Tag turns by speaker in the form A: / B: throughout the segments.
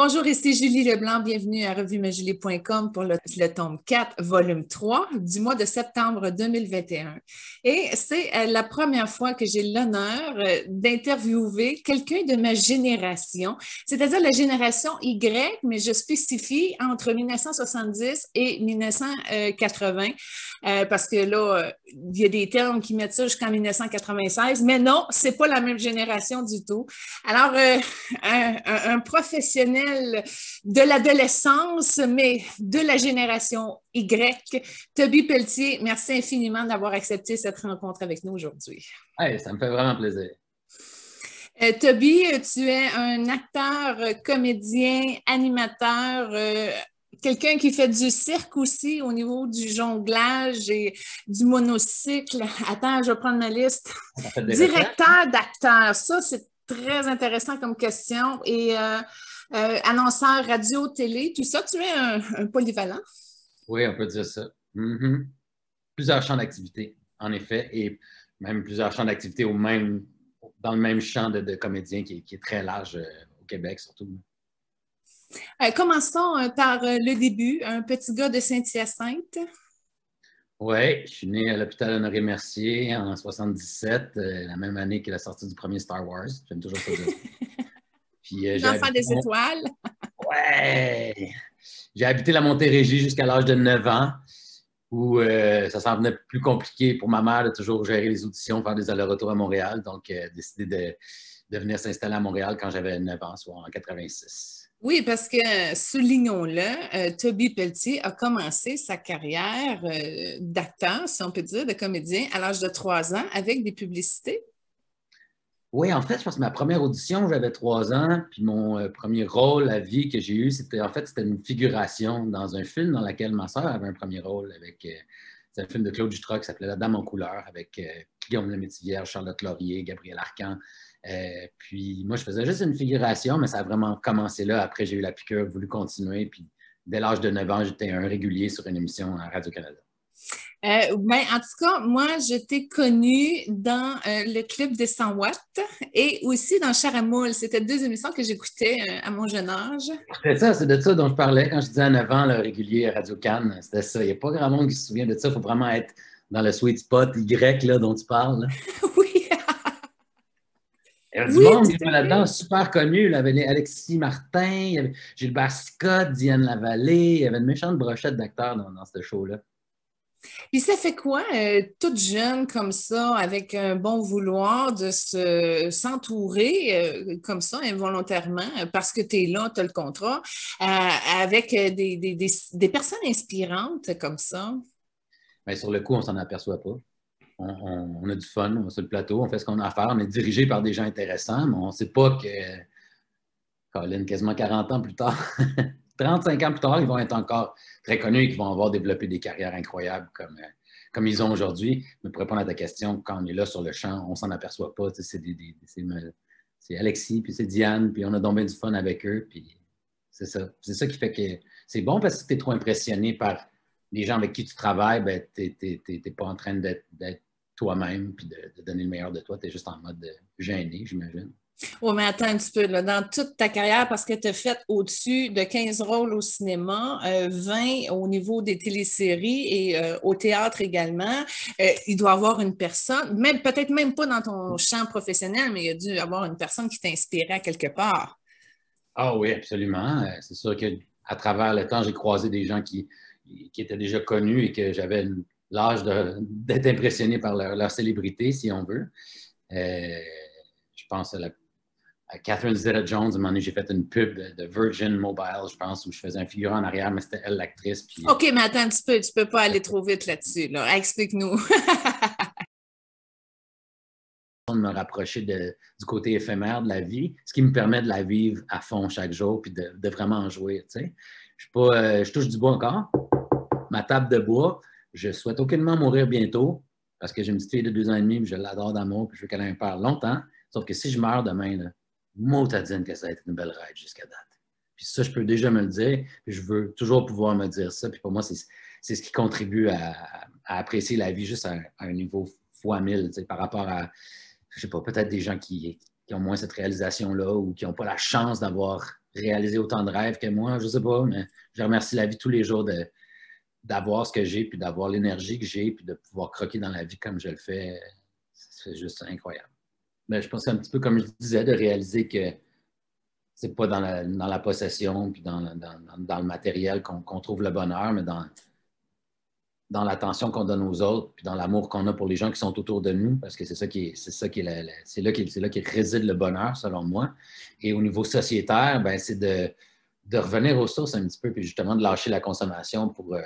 A: Bonjour, ici Julie Leblanc. Bienvenue à revuemajulie.com pour le tome 4, volume 3 du mois de septembre 2021. Et c'est la première fois que j'ai l'honneur d'interviewer quelqu'un de ma génération, c'est-à-dire la génération Y, mais je spécifie entre 1970 et 1980, parce que là, il y a des termes qui mettent ça jusqu'en 1996, mais non, c'est pas la même génération du tout. Alors, un professionnel de l'adolescence, mais de la génération Y. Toby Pelletier, merci infiniment d'avoir accepté cette rencontre avec nous aujourd'hui.
B: Hey, ça me fait vraiment plaisir.
A: Toby, tu es un acteur, comédien, animateur, quelqu'un qui fait du cirque aussi au niveau du jonglage et du monocycle. Attends, je vais prendre ma liste. Directeur d'acteur, ça, c'est très intéressant comme question. Et annonceur radio, télé, tout ça, tu es un polyvalent?
B: Oui, on peut dire ça. Mm-hmm. Plusieurs champs d'activité, en effet, et même plusieurs champs d'activité dans le même champ de comédien qui est très large au Québec, surtout.
A: Commençons par le début. Un petit gars de Saint-Hyacinthe.
B: Oui, je suis né à l'hôpital Honoré-Mercier en 77, la même année que la sortie du premier Star Wars. J'aime toujours ça dire. Puis,
A: L'enfant des étoiles.
B: Ouais! J'ai habité la Montérégie jusqu'à l'âge de 9 ans, où ça s'en venait plus compliqué pour ma mère de toujours gérer les auditions, faire des allers-retours à Montréal. Donc, décidé de venir s'installer à Montréal quand j'avais 9 ans, soit en 86.
A: Oui, parce que, soulignons-le, Toby Pelletier a commencé sa carrière d'acteur, si on peut dire, de comédien, à l'âge de 3 ans avec des publicités.
B: Oui, en fait, je pense que ma première audition, j'avais 3 ans, puis mon premier rôle à vie que j'ai eu, c'était une figuration dans un film dans lequel ma sœur avait un premier rôle avec. C'est un film de Claude Jutras qui s'appelait La Dame en couleur avec Guillaume Lemaitre-Vierge, Charlotte Laurier, Gabriel Arcan. Puis moi, je faisais juste une figuration, mais ça a vraiment commencé là. Après, j'ai eu la piqûre, voulu continuer. Puis dès l'âge de 9 ans, j'étais un régulier sur une émission à Radio-Canada.
A: Ben, en tout cas, moi, je t'ai connue dans le clip des 100 watts et aussi dans Charamoule. C'était deux émissions que j'écoutais à mon jeune âge.
B: C'est de ça dont je parlais quand je disais à 9 ans, le régulier à Radio-Can. C'était ça. Il n'y a pas grand monde qui se souvient de ça. Il faut vraiment être dans le sweet spot Y là, dont tu parles. Là.
A: Oui.
B: Il y avait du
A: Oui,
B: monde
A: tout
B: qui était
A: à fait.
B: là-dedans, super connu. Il y avait Alexis Martin, il y avait Gilbert Scott, Diane Lavallée. Il y avait une méchante brochette d'acteurs dans ce show-là.
A: Puis ça fait quoi, toute jeune comme ça, avec un bon vouloir de s'entourer comme ça involontairement, parce que tu es là, tu as le contrat, avec des personnes inspirantes comme ça?
B: Mais sur le coup, on ne s'en aperçoit pas. On a du fun, on est sur le plateau, on fait ce qu'on a à faire, on est dirigé par des gens intéressants, mais on ne sait pas que, Colin, quasiment 40 ans plus tard, 35 ans plus tard, ils vont être encore très connus et qu'ils vont avoir développé des carrières incroyables comme ils ont aujourd'hui. Mais pour répondre à ta question, quand on est là sur le champ, on ne s'en aperçoit pas. C'est Alexis, puis c'est Diane, puis on a donc bien du fun avec eux, puis c'est ça. C'est ça qui fait que c'est bon parce que si tu es trop impressionné par les gens avec qui tu travailles, ben, tu n'es pas en train d'être toi-même puis de donner le meilleur de toi. Tu es juste en mode gêné, j'imagine.
A: Oui, mais attends un petit peu, là, dans toute ta carrière, parce que tu as fait au-dessus de 15 rôles au cinéma, 20 au niveau des téléséries et au théâtre également, il doit y avoir une personne, même peut-être même pas dans ton champ professionnel, mais il y a dû y avoir une personne qui t'inspirait à quelque part.
B: Ah oui, absolument. C'est sûr qu'à travers le temps, j'ai croisé des gens qui étaient déjà connus et que j'avais l'âge d'être impressionné par leur célébrité, si on veut. Je pense à Catherine Zeta-Jones. À un moment donné, j'ai fait une pub de Virgin Mobile, je pense, où je faisais un figurant en arrière, mais c'était elle l'actrice. Puis,
A: OK, mais attends un petit peu, tu peux pas aller trop vite là-dessus, là. Explique-nous.
B: de me rapprocher du côté éphémère de la vie, ce qui me permet de la vivre à fond chaque jour puis de vraiment en jouer. Tu sais. Je touche du bois encore, ma table de bois. Je souhaite aucunement mourir bientôt parce que j'ai une petite fille de 2 ans et demi puis je l'adore d'amour puis je veux qu'elle ait un père longtemps. Sauf que si je meurs demain, là, motadine que ça va être une belle ride jusqu'à date. Puis ça, je peux déjà me le dire. Puis je veux toujours pouvoir me dire ça. Puis pour moi, c'est ce qui contribue à apprécier la vie juste à un niveau fois 1000 par rapport je sais pas, peut-être des gens qui ont moins cette réalisation-là ou qui n'ont pas la chance d'avoir réaliser autant de rêves que moi. Je ne sais pas, mais je remercie la vie tous les jours d'avoir ce que j'ai, puis d'avoir l'énergie que j'ai, puis de pouvoir croquer dans la vie comme je le fais. C'est juste incroyable. Mais je pense un petit peu comme je disais, de réaliser que c'est pas dans la possession, puis dans le matériel qu'on trouve le bonheur, mais dans l'attention qu'on donne aux autres, puis dans l'amour qu'on a pour les gens qui sont autour de nous, parce que c'est là qui réside le bonheur, selon moi. Et au niveau sociétaire, ben, c'est de revenir aux sources un petit peu, puis justement de lâcher la consommation pour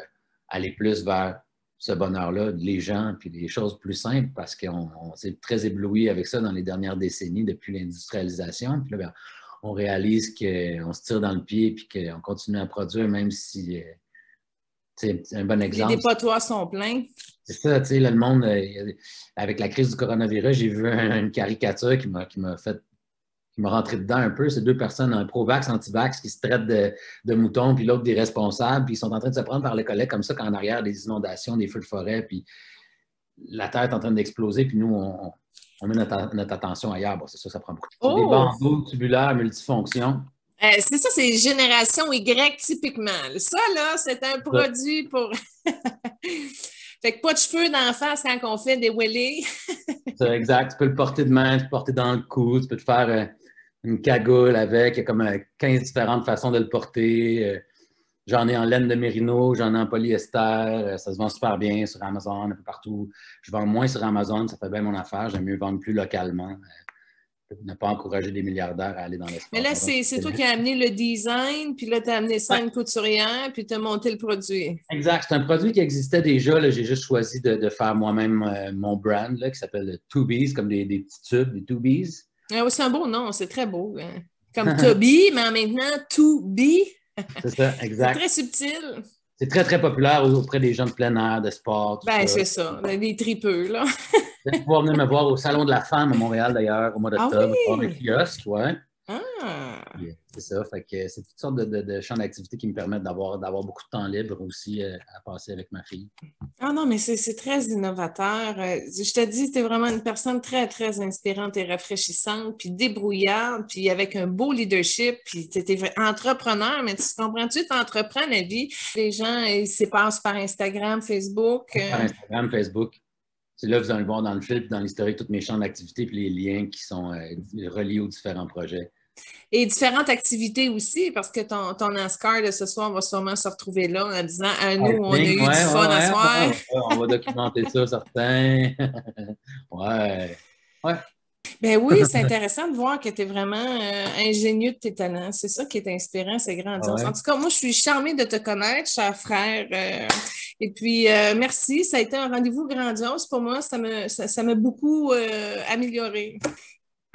B: aller plus vers ce bonheur-là, les gens, puis les choses plus simples, parce qu'on s'est très ébloui avec ça dans les dernières décennies depuis l'industrialisation. Puis là, ben, on réalise qu'on se tire dans le pied, puis qu'on continue à produire, même si... c'est un bon exemple.
A: Les dépotoirs sont pleins.
B: C'est ça, tu sais, le monde, avec la crise du coronavirus, j'ai vu une caricature qui m'a rentré dedans un peu. C'est deux personnes, un pro-vax, anti-vax, qui se traitent de moutons, puis l'autre des responsables, puis ils sont en train de se prendre par le collet comme ça, qu'en arrière, des inondations, des feux de forêt, puis la Terre est en train d'exploser, puis nous, on met notre attention ailleurs. Bon, c'est ça, ça prend beaucoup de temps.
A: Oh!
B: Des bandeaux tubulaires multifonctions.
A: C'est ça, c'est génération Y typiquement. Ça, là, c'est un produit pour... Fait que pas de cheveux d'en face quand on fait des wheelies.
B: C'est exact. Tu peux le porter de main, tu peux le porter dans le cou, tu peux te faire une cagoule avec. Il y a comme 15 différentes façons de le porter. J'en ai en laine de mérino, j'en ai en polyester. Ça se vend super bien sur Amazon, un peu partout. Je vends moins sur Amazon, ça fait bien mon affaire. J'aime mieux vendre plus localement. Ne pas encourager des milliardaires à aller dans l'espace.
A: Mais là, c'est toi qui as amené le design, puis là, tu as amené ça à une couturière, puis tu as monté le produit.
B: Exact. C'est un produit qui existait déjà. J'ai juste choisi de faire moi-même mon brand là, qui s'appelle Tubies, comme des petits tubes, des Tubies.
A: Ah oui, c'est un beau nom, c'est très beau. Hein. Comme Toby, mais en maintenant, To-Be.
B: C'est ça, exact.
A: C'est très subtil.
B: C'est très, très populaire auprès des gens de plein air, de sport.
A: Ben, c'est ça. Des tripeux, là.
B: Vous allez pouvoir venir me voir au Salon de la Femme à Montréal, d'ailleurs, au mois d'octobre.
A: Ah
B: On a
A: oui?
B: un kiosque, ouais.
A: Ah!
B: C'est ça. Fait que c'est toutes sortes de champs d'activité qui me permettent d'avoir beaucoup de temps libre aussi à passer avec ma fille.
A: Ah non, mais c'est très innovateur. Je te dis, tu es vraiment une personne très, très inspirante et rafraîchissante, puis débrouillarde, puis avec un beau leadership, puis tu étais entrepreneur, mais tu comprends-tu, tu entreprends la vie. Les gens, ils se passent par Instagram, Facebook.
B: Par Instagram, Facebook. C'est là que vous allez voir dans le fil, dans l'historique, tous mes champs d'activité, puis les liens qui sont reliés aux différents projets.
A: Et différentes activités aussi, parce que ton NASCAR de ce soir va sûrement se retrouver là en disant nous, on a eu du fun à soir.
B: On va documenter ça, certains. Ouais.
A: Ben oui, c'est intéressant de voir que tu es vraiment ingénieux de tes talents. C'est ça qui est inspirant, c'est grandiose. En tout cas, moi, je suis charmée de te connaître, cher frère. Et puis, merci. Ça a été un rendez-vous grandiose pour moi. Ça m'a beaucoup amélioré.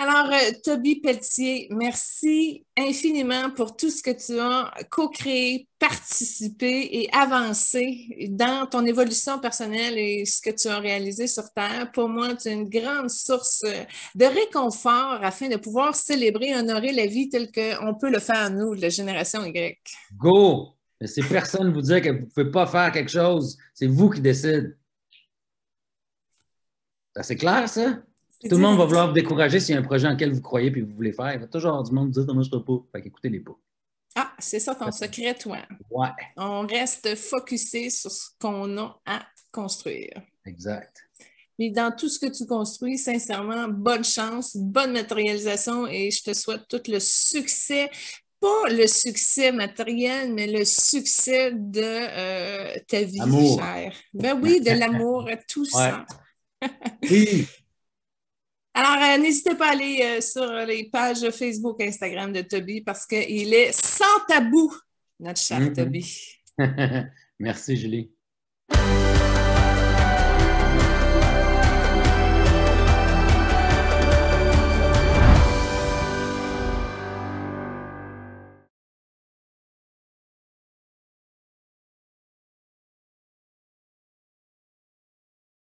A: Alors, Toby Pelletier, merci infiniment pour tout ce que tu as co-créé, participé et avancé dans ton évolution personnelle et ce que tu as réalisé sur Terre. Pour moi, tu es une grande source de réconfort afin de pouvoir célébrer, honorer la vie telle qu'on peut le faire, nous, la génération Y.
B: Go! C'est personne vous dire que vous ne pouvez pas faire quelque chose. C'est vous qui décidez. C'est clair, ça? Tout le monde va vouloir vous décourager s'il y a un projet en lequel vous croyez et vous voulez faire. Il va toujours avoir du monde qui dit « moi, je ne peux pas ». Fait qu'écoutez-les pas.
A: Ah, c'est ça ton secret, toi.
B: Ouais.
A: On reste focusé sur ce qu'on a à construire.
B: Exact.
A: Mais dans tout ce que tu construis, sincèrement, bonne chance, bonne matérialisation et je te souhaite tout le succès. Pas le succès matériel, mais le succès de ta vie chère. Ben oui, de l'amour, tout ça.
B: Oui.
A: Alors, n'hésitez pas à aller sur les pages Facebook et Instagram de Toby parce qu'il est sans tabou, notre cher Toby.
B: Merci, Julie.